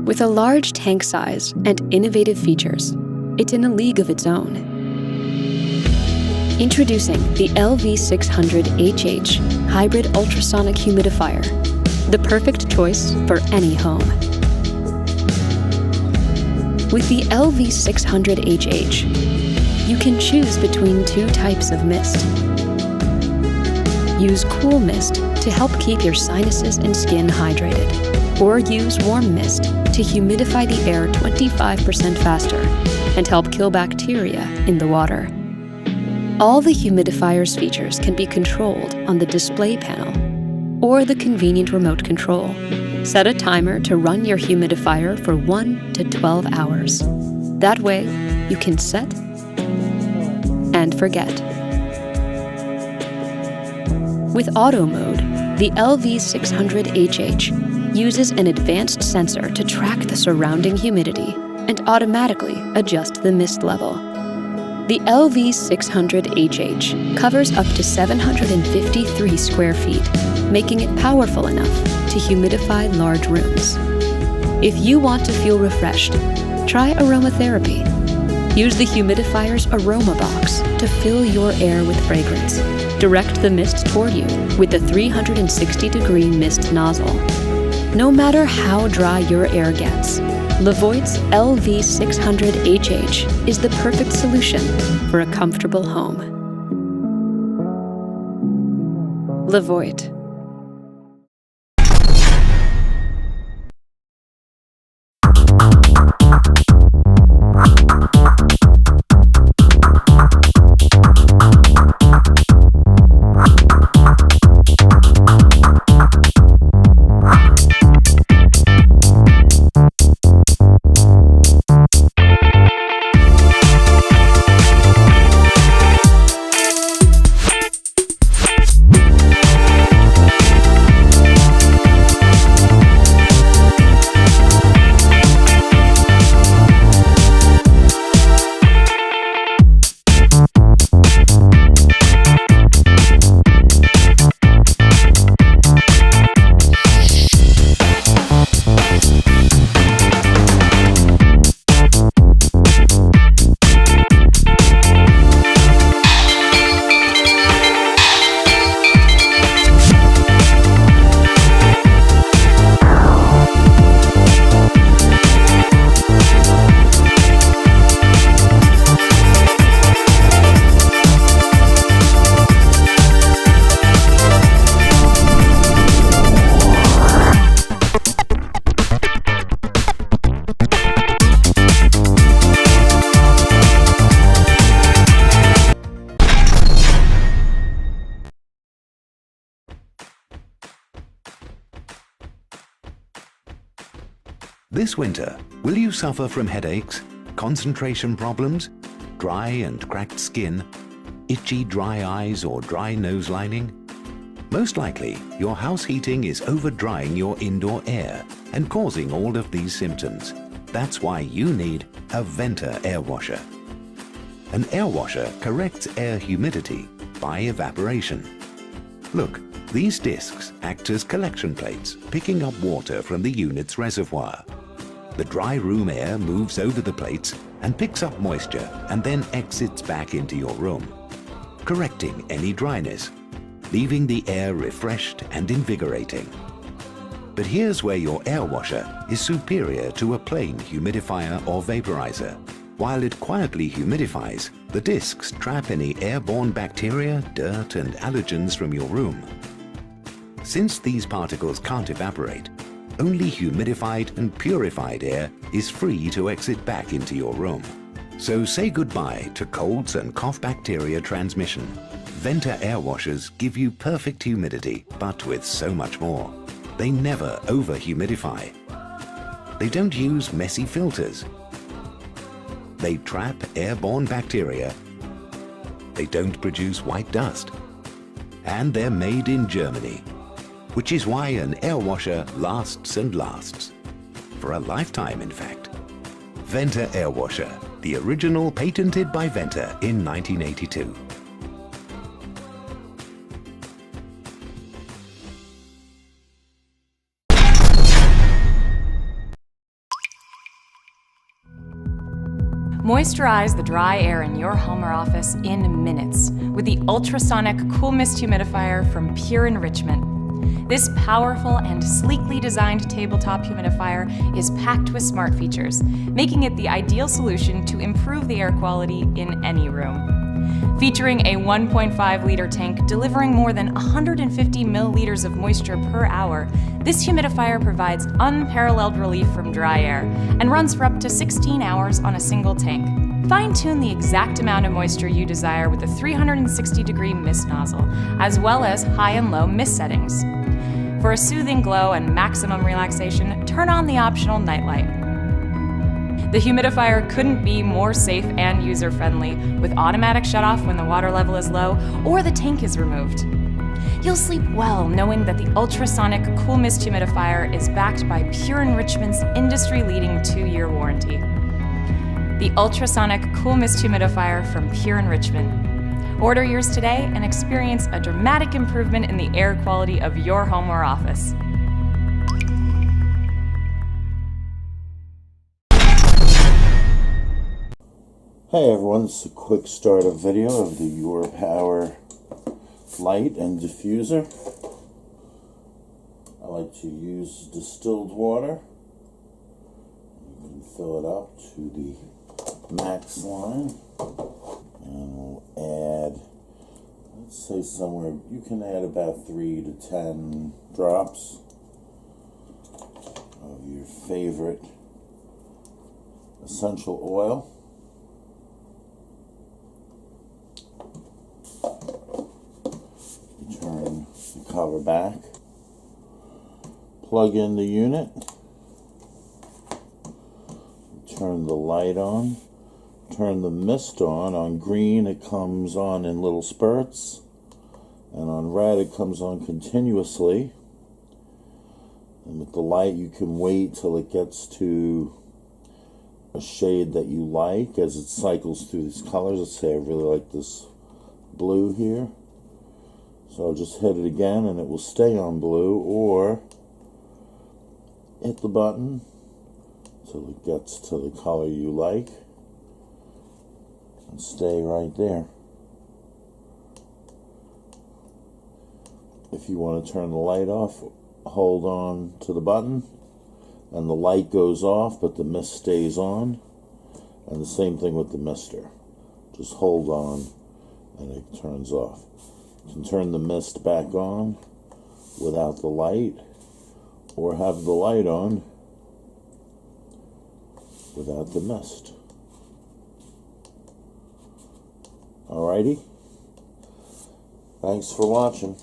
With a large tank size and innovative features, it's in a league of its own. Introducing the LV600HH Hybrid Ultrasonic Humidifier, the perfect choice for any home. With the LV600HH, you can choose between two types of mist. Use cool mist to help keep your sinuses and skin hydrated, or use warm mist to humidify the air 25% faster and help kill bacteria in the water. All the humidifier's features can be controlled on the display panel or the convenient remote control. Set a timer to run your humidifier for 1 to 12 hours. That way, you can set and forget. With auto mode, the LV600HH uses an advanced sensor to track the surrounding humidity and automatically adjust the mist level. The LV600HH covers up to 753 square feet, making it powerful enough to humidify large rooms. If you want to feel refreshed, try aromatherapy. Use the humidifier's aroma box to fill your air with fragrance. Direct the mist toward you with the 360-degree mist nozzle. No matter how dry your air gets, Levoit's LV600HH is the perfect solution for a comfortable home. Levoit. This winter, will you suffer from headaches, concentration problems, dry and cracked skin, itchy dry eyes or dry nose lining? Most likely, your house heating is over-drying your indoor air and causing all of these symptoms. That's why you need a Venta air washer. An air washer corrects air humidity by evaporation. Look, these discs act as collection plates, picking up water from the unit's reservoir. The dry room air moves over the plates and picks up moisture and then exits back into your room, correcting any dryness, leaving the air refreshed and invigorating. But here's where your air washer is superior to a plain humidifier or vaporizer. While it quietly humidifies, the discs trap any airborne bacteria, dirt and allergens from your room. Since these particles can't evaporate, only humidified and purified air is free to exit back into your room. So say goodbye to colds and cough bacteria transmission. Venta air washers give you perfect humidity, but with so much more. They never over-humidify. They don't use messy filters. They trap airborne bacteria. They don't produce white dust. And they're made in Germany, which is why an air washer lasts and lasts. For a lifetime, in fact. Venta air washer, the original patented by Venta in 1982. Moisturize the dry air in your home or office in minutes with the ultrasonic Cool Mist Humidifier from Pure Enrichment. This powerful and sleekly designed tabletop humidifier is packed with smart features, making it the ideal solution to improve the air quality in any room. Featuring a 1.5-liter tank delivering more than 150 milliliters of moisture per hour, this humidifier provides unparalleled relief from dry air and runs for up to 16 hours on a single tank. Fine-tune the exact amount of moisture you desire with a 360-degree mist nozzle, as well as high and low mist settings. For a soothing glow and maximum relaxation, turn on the optional nightlight. The humidifier couldn't be more safe and user-friendly, with automatic shutoff when the water level is low or the tank is removed. You'll sleep well knowing that the ultrasonic Cool Mist Humidifier is backed by Pure Enrichment's industry-leading 2-year warranty. The ultrasonic Cool Mist Humidifier from Pure Enrichment. Order yours today and experience a dramatic improvement in the air quality of your home or office. Hey everyone, this is a quick startup video of the Your Power light and diffuser. I like to use distilled water. You can fill it up to the max line. And we'll add, let's say somewhere, you can add about 3 to 10 drops of your favorite essential oil. Turn the cover back, plug in the unit, turn the light on, turn the mist on. On green it comes on in little spurts, and on red it comes on continuously. And with the light you can wait till it gets to a shade that you like as it cycles through these colors. Let's say I really like this blue here. So I'll just hit it again and it will stay on blue, or hit the button till it gets to the color you like and stay right there. If you want to turn the light off, hold on to the button and the light goes off but the mist stays on, and the same thing with the mister. Just hold on and it turns off. You can turn the mist back on without the light, or have the light on without the mist. Alrighty. Thanks for watching.